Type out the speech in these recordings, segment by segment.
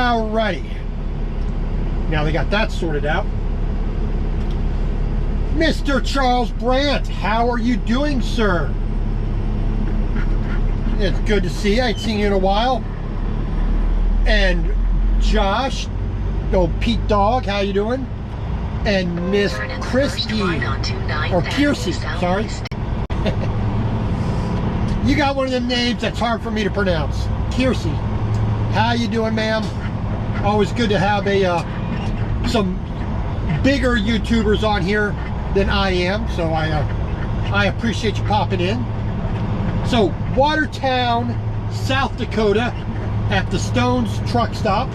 Alrighty. Now they got that sorted out. Mr. Charles Brandt, how are you doing, sir? It's good to see you. I ain't seen you in a while. And Josh, old Pete Dog, how you doing? And Miss Christy, or Kiersey, sorry. You got one of them names that's hard for me to pronounce. Kiersey, how you doing, ma'am? Always good to have some bigger YouTubers on here than I am, so I appreciate you popping in. So, Watertown, South Dakota, at the Stones truck stop.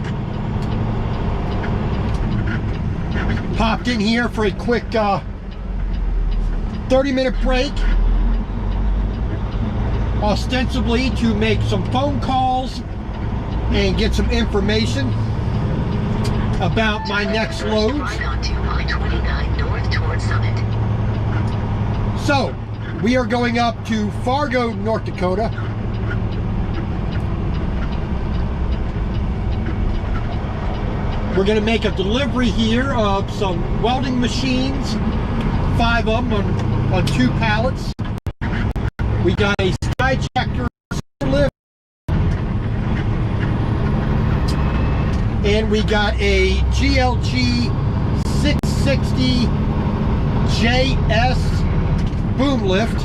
Popped in here for a quick 30-minute break, ostensibly to make some phone calls and get some information about my next loads. Right onto I29 north towards Summit. So, we are going up to Fargo, North Dakota. We're going to make a delivery here of some welding machines, 5 of them on 2 pallets. We got a side checker lift, and we got a GLG 660 JS boom lift,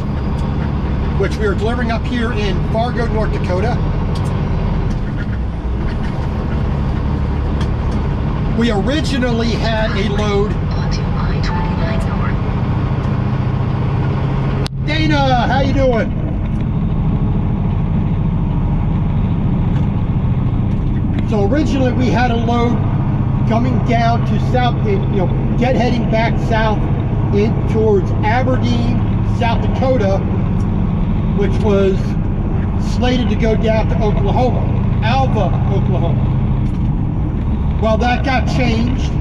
which we are delivering up here in Fargo, North Dakota. We originally had a load Onto I29 north. Dana, how you doing? So originally we had a load coming down to south, heading back south in towards Aberdeen, South Dakota, which was slated to go down to Oklahoma, Alva, Oklahoma. Well, that got changed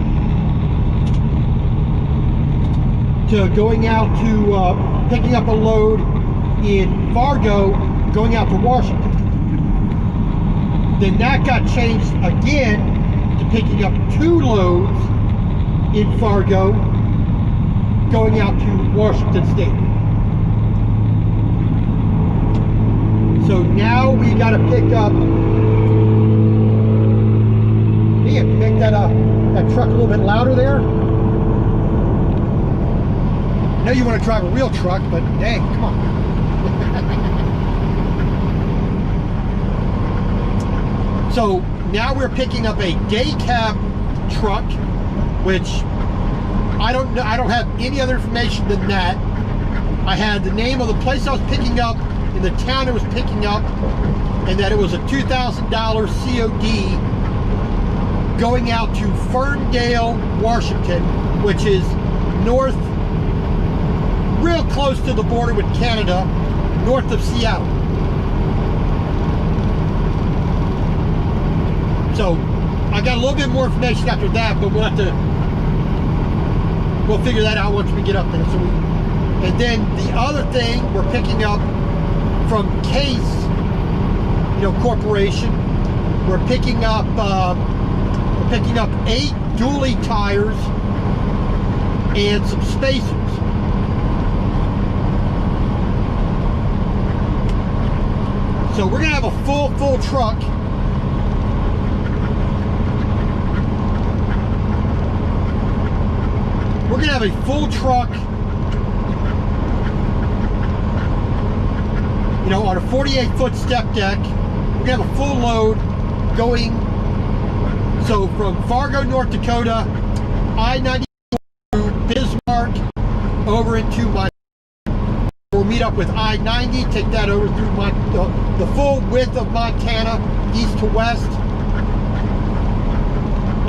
to going out to picking up a load in Fargo, going out to Washington. Then that got changed again to picking up 2 loads in Fargo, going out to Washington State. So now we got to pick up. Make that truck a little bit louder there. I know you want to drive a real truck, but dang, come on. So now we're picking up a day cab truck, which I don't have any other information than that. I had the name of the place I was picking up and the town it was picking up, and that it was a $2,000 COD going out to Ferndale, Washington, which is north, real close to the border with Canada, north of Seattle. So I got a little bit more information after that, but we'll figure that out once we get up there. And then the other thing we're picking up from Case, Corporation, we're picking up 8 dually tires and some spacers. So we're gonna have a full truck. We're gonna have a full truck, on a 48-foot step deck. We're gonna have a full load going. So from Fargo, North Dakota, I-90 to Bismarck, over into Montana. We'll meet up with I-90, take that over through the full width of Montana, east to west,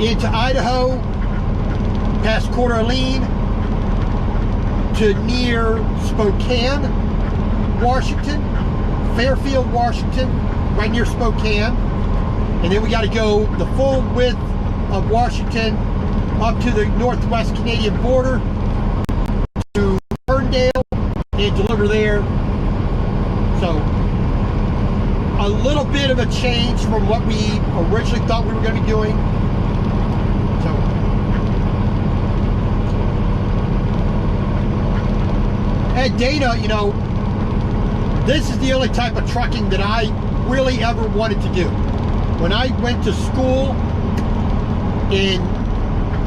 into Idaho, past Coeur d'Alene, to near Spokane, Washington, Fairfield, Washington, right near Spokane. And then we got to go the full width of Washington up to the northwest Canadian border to Ferndale and deliver there. So a little bit of a change from what we originally thought we were going to be doing. So, and Dana, you know, this is the only type of trucking that I really ever wanted to do. When I went to school in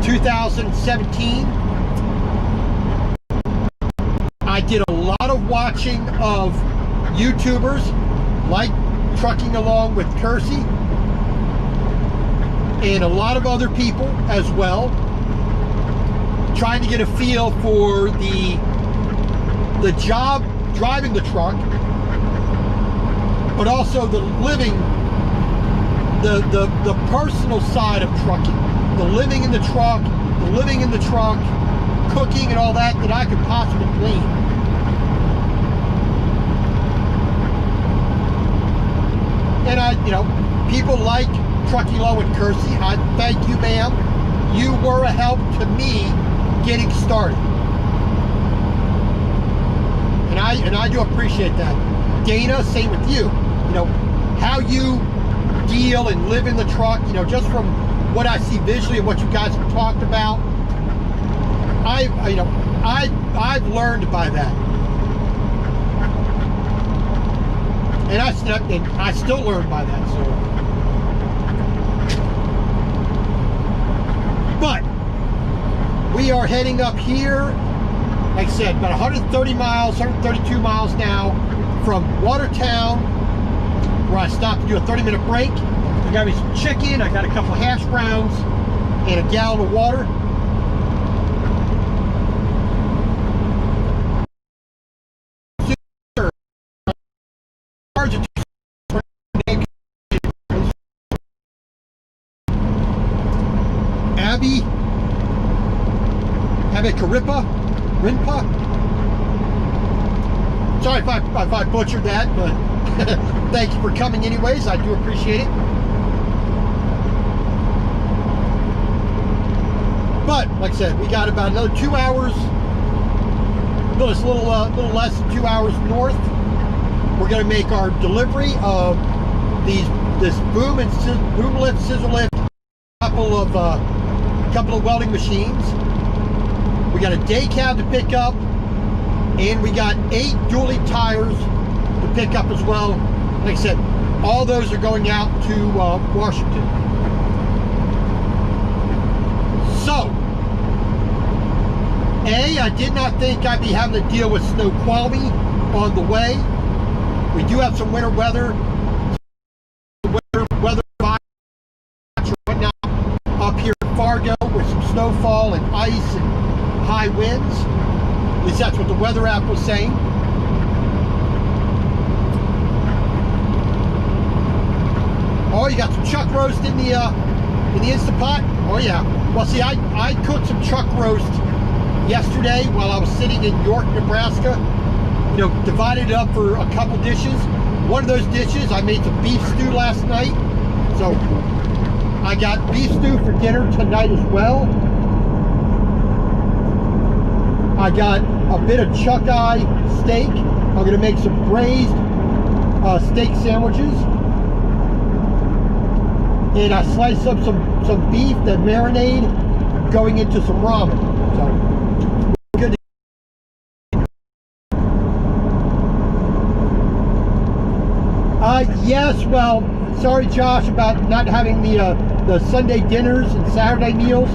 2017, I did a lot of watching of YouTubers like Trucking Along with Kersey and a lot of other people as well, trying to get a feel for the job driving the truck, but also the living, the personal side of trucking, the living in the truck, cooking and all that I could possibly glean. And you know, people like Trucking Along with Kersey. I thank you, ma'am. You were a help to me getting started. And I do appreciate that. Dana, same with you. You know, how you deal and live in the truck, you know, just from what I see visually and what you guys have talked about, I've learned by that. And I still learn by that, so. But we are heading up here, like I said, about 130 miles, 132 miles now from Watertown, where I stopped to do a 30-minute break. I got me some chicken, I got a couple of hash browns, and a gallon of water. Rinpa. Sorry if I butchered that, but thank you for coming anyways. I do appreciate it. But like I said, we got about another 2 hours. Just a little less than 2 hours north. We're going to make our delivery of this boom lift, scissor lift, couple of welding machines. We got a day cab to pick up, and we got 8 dually tires to pick up as well. Like I said, all those are going out to Washington. So, I did not think I'd be having to deal with Snoqualmie on the way. We do have some winter weather right now up here in Fargo with some snowfall and ice and high winds. At least that's what the weather app was saying. Oh, you got some chuck roast in the Instant Pot? Oh yeah. Well, see, I cooked some chuck roast yesterday while I was sitting in York, Nebraska. You know, divided it up for a couple dishes. One of those dishes, I made some beef stew last night. So I got beef stew for dinner tonight as well. I got a bit of chuck eye steak. I'm going to make some braised steak sandwiches. And I sliced up some beef, that marinade, going into some ramen. So, good. Yes, well, sorry, Josh, about not having the Sunday dinners and Saturday meals.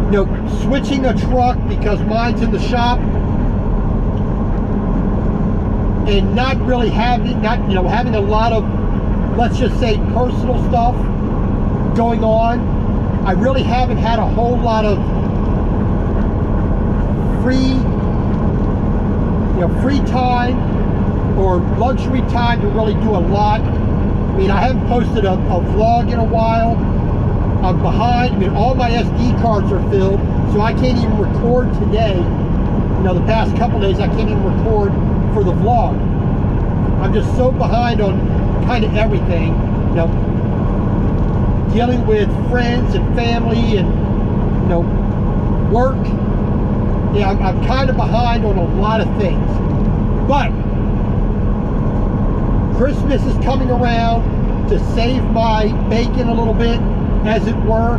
You know, switching a truck because mine's in the shop, and not really having a lot of, let's just say, personal stuff going on. I really haven't had a whole lot of free time or luxury time to really do a lot. I mean, I haven't posted a vlog in a while. I'm behind. I mean, all my SD cards are filled, so I can't even record today. You know, the past couple days, I can't even record for the vlog. I'm just so behind on kind of everything. You know, dealing with friends and family and, you know, work. Yeah, I'm kind of behind on a lot of things. But Christmas is coming around to save my bacon a little bit, as it were.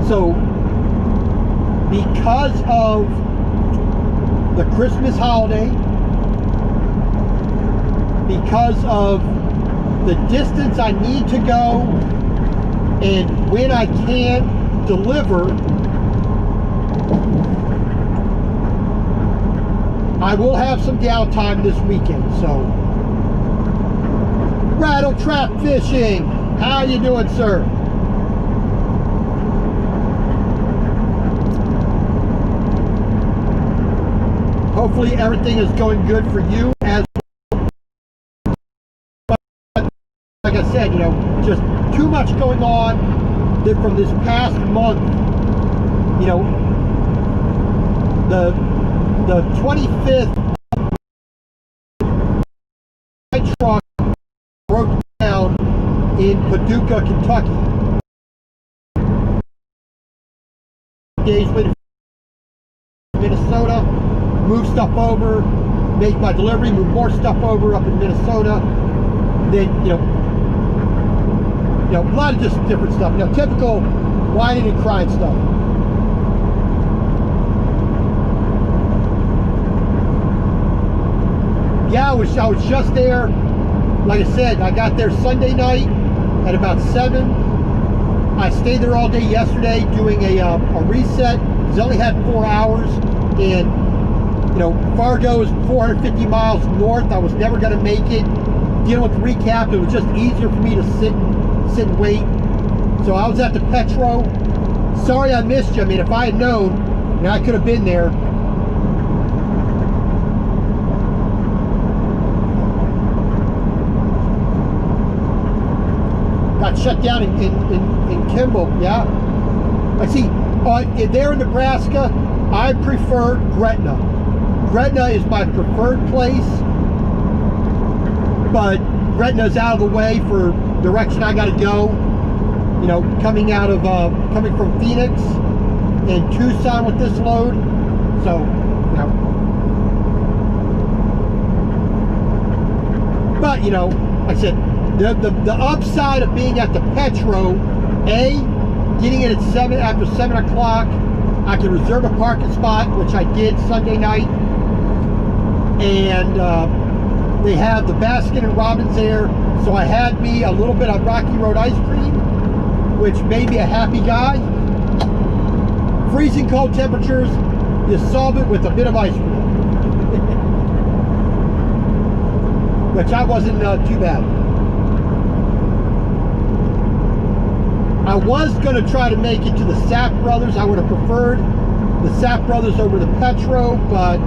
So, because of the Christmas holiday, because of the distance I need to go, and when I can't deliver, I will have some downtime this weekend. So, Rattle Trap Fishing, how you doing, sir? Hopefully everything is going good for you as well. Like I said, you know, just too much going on from this past month. You know, the 25th, my truck broke down in Paducah, Kentucky. Days waiting for Minnesota, move stuff over, make my delivery, move more stuff over up in Minnesota. Then, you know, a lot of just different stuff. You know, typical whining and crying stuff. Yeah, I was just there. Like I said, I got there Sunday night at about 7. I stayed there all day yesterday doing a reset, because I only had 4 hours, and you know, Fargo is 450 miles north. I was never going to make it. Dealing with the recap, it was just easier for me to sit and wait. So I was at the Petro. Sorry I missed you. I mean, if I had known, you know, I could have been there. Got shut down in Kimball, yeah. I see, there in Nebraska, I prefer Gretna. Gretna is my preferred place, but Gretna's out of the way for direction I got to go. You know, coming from Phoenix and Tucson with this load. So, you know. But, you know, like I said, the upside of being at the Petro, getting in at 7 after 7 o'clock, I can reserve a parking spot, which I did Sunday night. And they have the Baskin and Robbins there, so I had me a little bit of Rocky Road ice cream, which made me a happy guy. Freezing cold temperatures, you solve it with a bit of ice cream. Which I wasn't too bad. I was going to try to make it to the Sapp Brothers. I would have preferred the Sapp Brothers over the Petro, but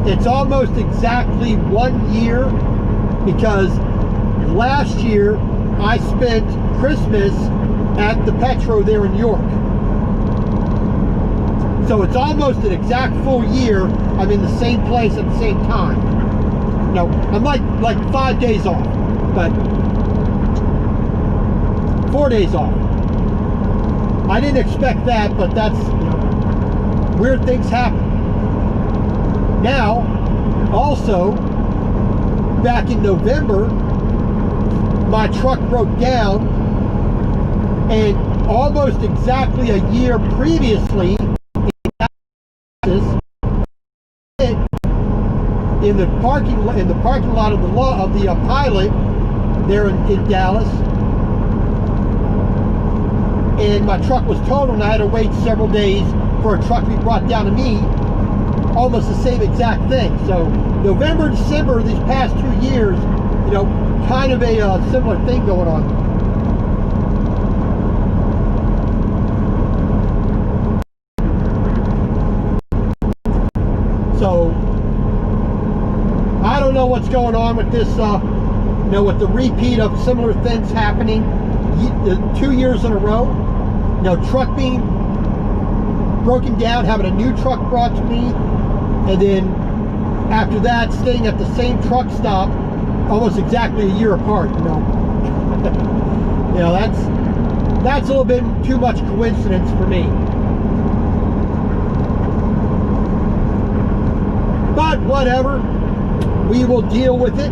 it's almost exactly 1 year, because last year I spent Christmas at the Petro there in York. So it's almost an exact full year I'm in the same place at the same time. No, I'm like 5 days off, but 4 days off. I didn't expect that, but that's, you know, weird things happen. Now, also, back in November, my truck broke down, and almost exactly a year previously, in the parking lot of the Pilot there in Dallas, and my truck was totaled, and I had to wait several days for a truck to be brought down to me. Almost the same exact thing. So November, December, these past 2 years, you know, kind of a similar thing going on. So I don't know what's going on with this, you know, with the repeat of similar things happening 2 years in a row. You know, truck being broken down, having a new truck brought to me, and then after that staying at the same truck stop almost exactly a year apart. You know, you know, that's a little bit too much coincidence for me. But whatever, we will deal with it.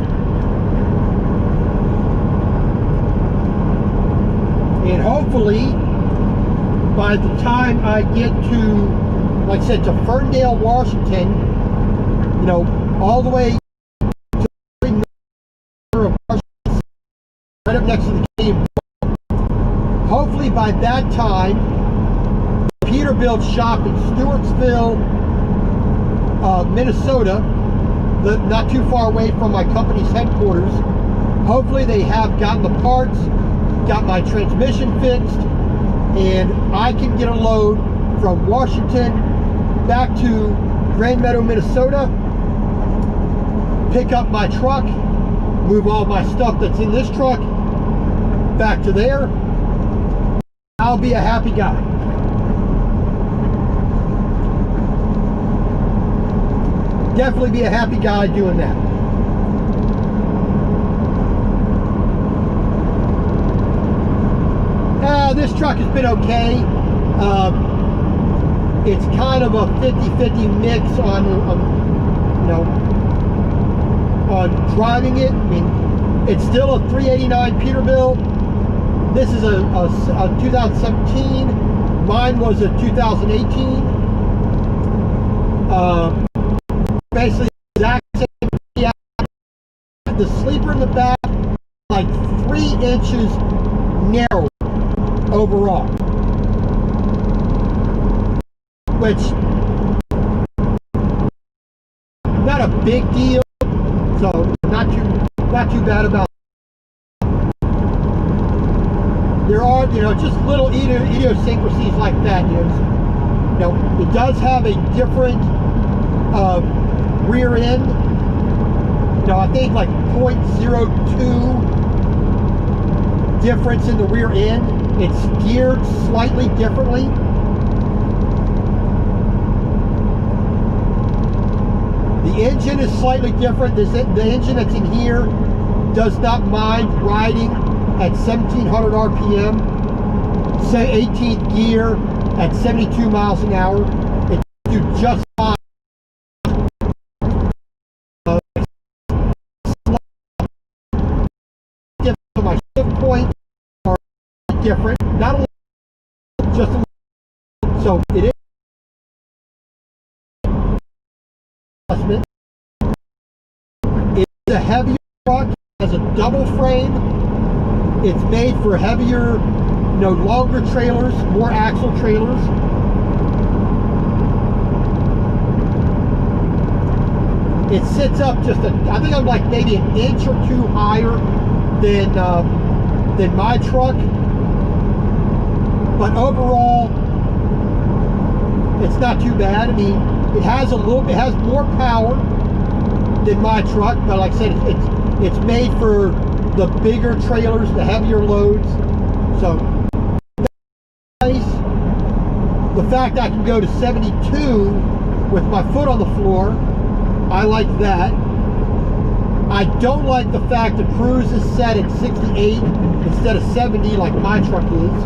And hopefully, by the time I get to, like I said, to Ferndale, Washington, you know, all the way to Washington, right up next to the game. Hopefully by that time, Peterbilt shop in Stewartsville, Minnesota, not too far away from my company's headquarters, hopefully they have gotten the parts, got my transmission fixed, and I can get a load from Washington back to Grand Meadow, Minnesota, pick up my truck, move all my stuff that's in this truck back to there. I'll be a happy guy. Definitely be a happy guy doing that. This truck has been okay. It's kind of a 50-50 mix on you know, on driving it. I mean, it's still a 389 Peterbilt. This is a 2017. Mine was a 2018. Basically the exact same. Yeah, the sleeper in the back, like 3 inches narrow overall, which not a big deal, so not too bad about it. There are, you know, just little idiosyncrasies like that. You know, it does have a different rear end. You know, I think like 0.02 difference in the rear end. It's geared slightly differently. The engine is slightly different. The engine that's in here does not mind riding at 1700 RPM, say 18th gear at 72 miles an hour. It do just fine. So my shift point are different, not a little, just a little. So it is adjustment. It's a heavier truck, has a double frame. It's made for heavier, you know, longer trailers, more axle trailers. It sits up just I think I'm like maybe an inch or 2 higher than my truck. But overall, it's not too bad. I mean, it has more power than my truck, but like I said, it's made for the bigger trailers, the heavier loads. So nice. The fact I can go to 72 with my foot on the floor, I like that. I don't like the fact the cruise is set at 68 instead of 70 like my truck is.